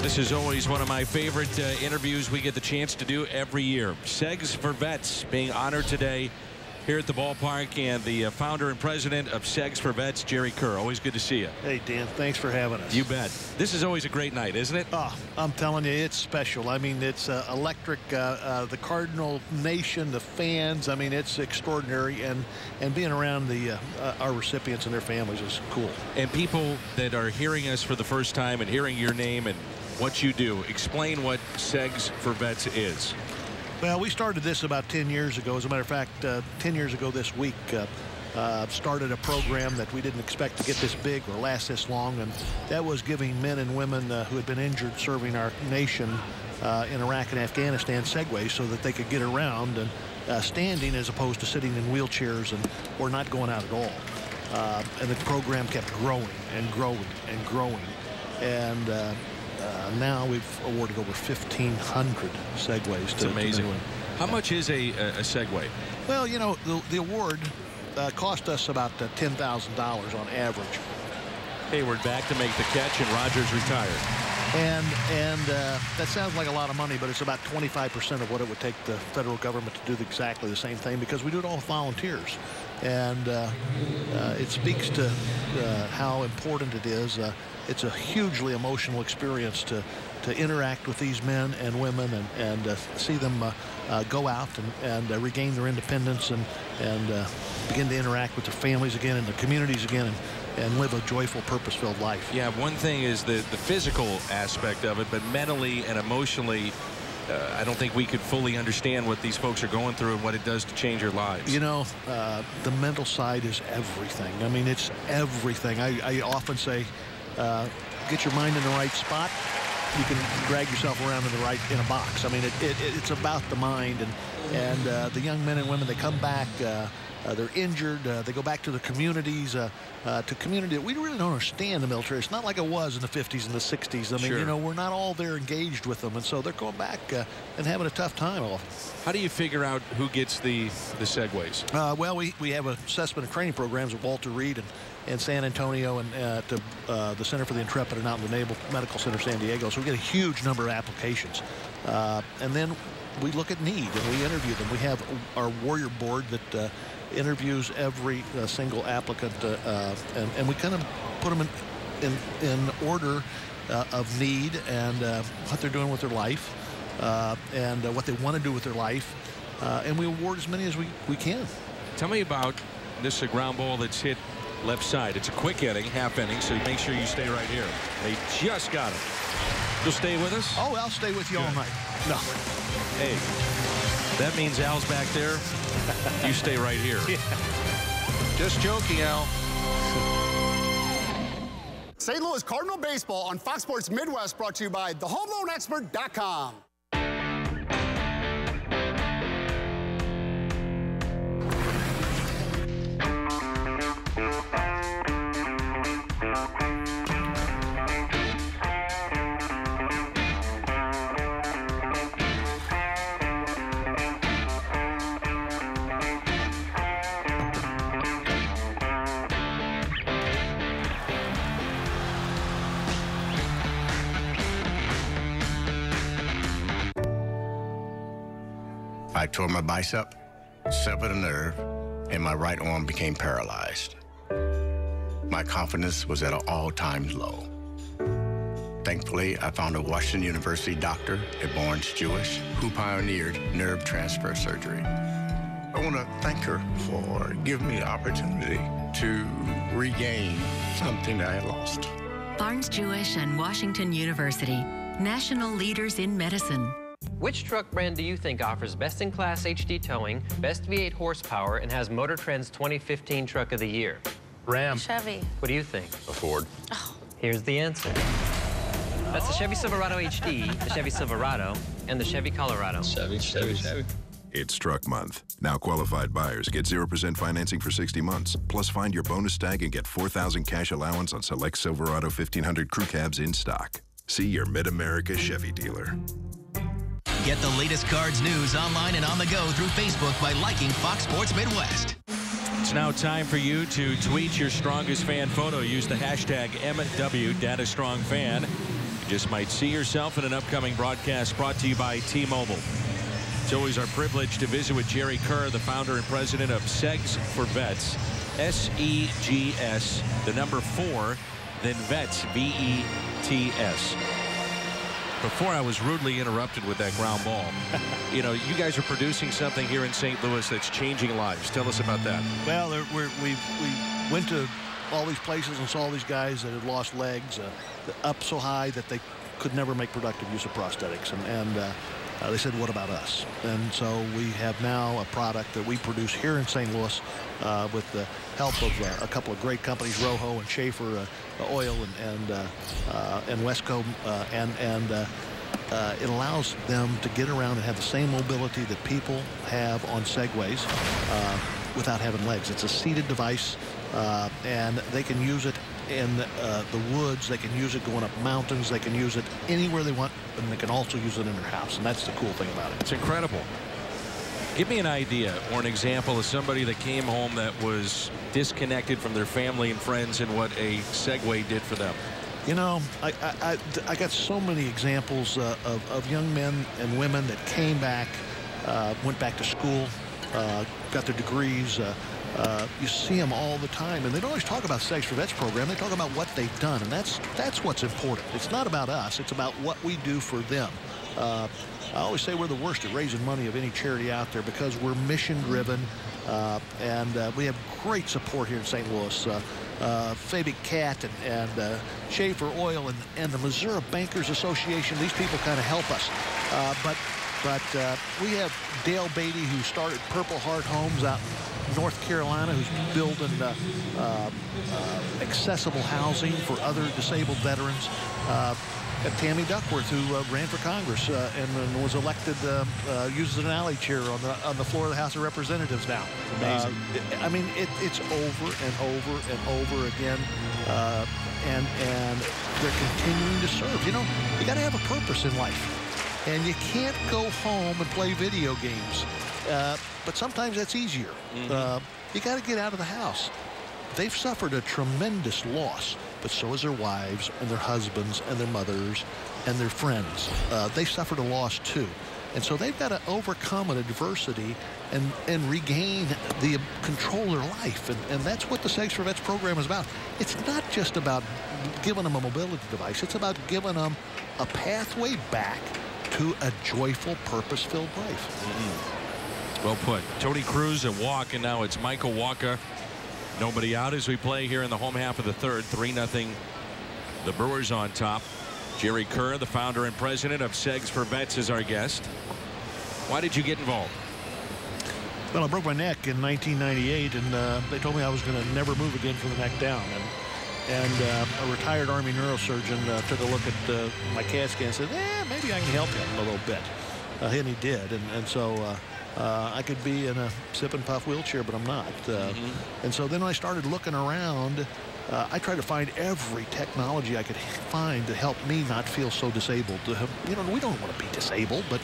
This is always one of my favorite interviews we get the chance to do every year. Segs4Vets being honored today here at the ballpark, and the founder and president of Segs4Vets, Jerry Kerr. Always good to see you. Hey, Dan, thanks for having us. You bet. This is always a great night, isn't it? Oh, I'm telling you, it's special. I mean, it's electric. The Cardinal Nation, the fans, I mean, it's extraordinary. And being around our recipients and their families is cool. And people that are hearing us for the first time and hearing your name and what you do, explain what Segs4Vets is. Well, we started this about 10 years ago. As a matter of fact, 10 years ago this week, started a program that we didn't expect to get this big or last this long, and that was giving men and women who had been injured serving our nation in Iraq and Afghanistan segways so that they could get around and standing as opposed to sitting in wheelchairs or not going out at all. And the program kept growing and growing and growing. And now we've awarded over 1,500 segways. It's amazing. How much is a Segway? Well, you know, the award cost us about $10,000 on average. Hayward back to make the catch, and Rogers retired. And that sounds like a lot of money, but it's about 25% of what it would take the federal government to do exactly the same thing, because we do it all with volunteers. And it speaks to how important it is. It's a hugely emotional experience to interact with these men and women and see them go out and regain their independence and begin to interact with their families again and their communities again and live a joyful, purpose-filled life. Yeah, one thing is the physical aspect of it, but mentally and emotionally, I don't think we could fully understand what these folks are going through and what it does to change their lives. You know, the mental side is everything. I mean, it's everything. I often say, get your mind in the right spot, you can drag yourself around in a box. I mean, it's about the mind, and the young men and women, they come back, they're injured, they go back to their communities, to community that we really don't understand the military. It's not like it was in the 50s and the 60s. I mean, sure. You know, we're not all there engaged with them, and so they're going back and having a tough time often. How do you figure out who gets the segways? Well, we have assessment and training programs at Walter Reed and San Antonio and at the Center for the Intrepid and out in the Naval Medical Center, San Diego. So we get a huge number of applications. And then we look at need and we interview them. We have our warrior board that interviews every single applicant, and we kind of put them in order of need and what they're doing with their life and what they want to do with their life. And we award as many as we can. Tell me about this ground ball that's hit left side. It's a quick inning, half inning, so make sure you stay right here. They just got him. You'll stay with us? Oh, I'll stay with you all night. No. Hey, that means Al's back there. You stay right here. Yeah. Just joking, Al. St. Louis Cardinal Baseball on Fox Sports Midwest, brought to you by thehomeloanexpert.com. I tore my bicep, severed a nerve, and my right arm became paralyzed. My confidence was at an all-time low. Thankfully, I found a Washington University doctor at Barnes-Jewish who pioneered nerve transfer surgery. I want to thank her for giving me the opportunity to regain something that I had lost. Barnes-Jewish and Washington University, national leaders in medicine. Which truck brand do you think offers best-in-class HD towing, best V8 horsepower, and has Motor Trend's 2015 Truck of the Year? Ram. Chevy. What do you think? A Ford. Oh. Here's the answer. That's the Chevy Silverado HD, the Chevy Silverado, and the Chevy Colorado. Chevy. It's Truck Month. Now qualified buyers get 0% financing for 60 months. Plus find your bonus tag and get $4,000 cash allowance on select Silverado 1500 crew cabs in stock. See your Mid-America Chevy dealer. Get the latest Cards news online and on the go through Facebook by liking Fox Sports Midwest. It's now time for you to tweet your strongest fan photo. Use the hashtag MWDataStrongFan. just might see yourself in an upcoming broadcast brought to you by T-Mobile. It's always our privilege to visit with Jerry Kerr, the founder and president of Segs4Vets. S-E-G-S, the number 4, then Vets, V-E-T-S. Before I was rudely interrupted with that ground ball. You know, you guys are producing something here in St. Louis that's changing lives. Tell us about that. Well, we went to all these places and saw all these guys that had lost legs up so high that they could never make productive use of prosthetics. And they said, what about us? And so we have now a product that we produce here in St. Louis with the help of a couple of great companies, Rojo and Schaefer Oil and Wesco, and it allows them to get around and have the same mobility that people have on Segways without having legs. It's a seated device, and they can use it in the woods. They can use it going up mountains. They can use it anywhere they want, and they can also use it in their house, and that's the cool thing about it. It's incredible. Give me an idea or an example of somebody that came home that was disconnected from their family and friends and what a Segway did for them. You know, I got so many examples of young men and women that came back, went back to school, got their degrees. You see them all the time, and they don't always talk about Segs4Vets program. They talk about what they've done, and that's what's important. It's not about us. It's about what we do for them. I always say we're the worst at raising money of any charity out there because we're mission-driven, and we have great support here in St. Louis. Fabic Cat and Schaefer Oil and the Missouri Bankers Association. These people kind of help us. But we have Dale Beatty, who started Purple Heart Homes out in North Carolina, who's building accessible housing for other disabled veterans. And Tammy Duckworth, who ran for Congress and was elected, uses an alley chair on the floor of the House of Representatives now. Amazing. I mean, it's over and over and over again, and they're continuing to serve. You know, you got to have a purpose in life, and you can't go home and play video games. But sometimes that's easier. You got to get out of the house. They've suffered a tremendous loss, but so has their wives and their husbands and their mothers and their friends. They suffered a loss too. And so they've got to overcome an adversity and regain the control of their life. And that's what the Segs4Vets program is about. It's not just about giving them a mobility device. It's about giving them a pathway back to a joyful, purpose-filled life. Well put. Tony Cruz a walk, and now it's Michael Walker. Nobody out as we play here in the home half of the third. 3-0. The Brewers on top. Jerry Kerr, the founder and president of Segs4Vets, is our guest. Why did you get involved? Well, I broke my neck in 1998, and they told me I was going to never move again from the neck down. And a retired Army neurosurgeon took a look at my CAT scan and said, maybe I can help him a little bit. And he did. And so I could be in a sip and puff wheelchair, but I'm not. And so then when I started looking around, I tried to find every technology I could find to help me not feel so disabled. You know, we don't want to be disabled, but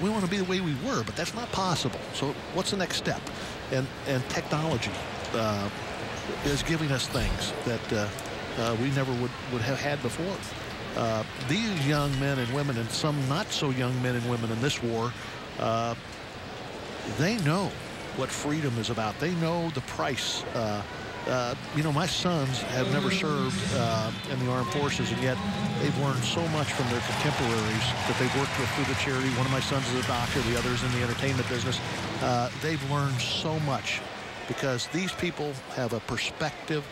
we want to be the way we were, but that's not possible. So what's the next step? And technology is giving us things that we never would have had before. These young men and women, and some not so young men and women in this war, they know what freedom is about. They know the price. You know, my sons have never served in the armed forces, and yet they've learned so much from their contemporaries that they've worked with through the charity. One of my sons is a doctor, the other is in the entertainment business. They've learned so much because these people have a perspective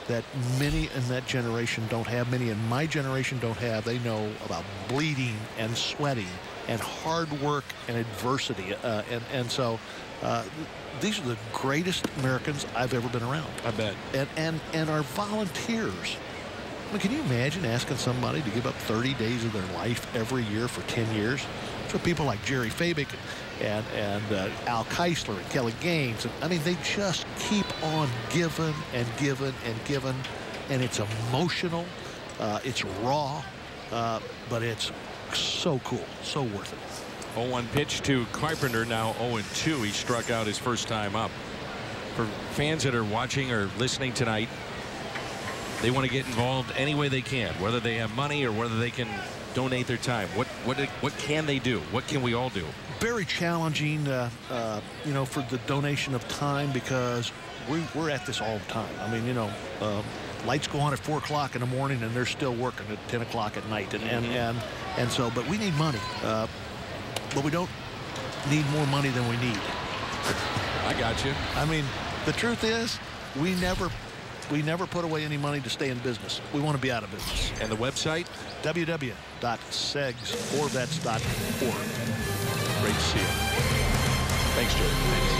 that many in that generation don't have, many in my generation don't have. They know about bleeding and sweating and hard work and adversity. And so these are the greatest Americans I've ever been around. I bet. And our volunteers. I mean, can you imagine asking somebody to give up 30 days of their life every year for 10 years? For people like Jerry Fabic and Al Keisler and Kelly Gaines. And, I mean, they just keep on giving and giving and giving. And it's emotional. It's raw. But it's so cool. So worth it. 0-1 pitch to Carpenter, now 0-2. He struck out his first time up. For fans that are watching or listening tonight, They want to get involved any way they can, whether they have money or whether they can donate their time. What can they do? What can we all do? Very challenging, you know, for the donation of time, because we're at this all the time. I mean, you know, lights go on at 4 o'clock in the morning and they're still working at 10 o'clock at night, and so, but we need money, but we don't need more money than we need. I got you. I mean, the truth is, we never put away any money to stay in business. We want to be out of business. And the website? www.segs4vets.org. Great to see you. Thanks, Joe. Thanks.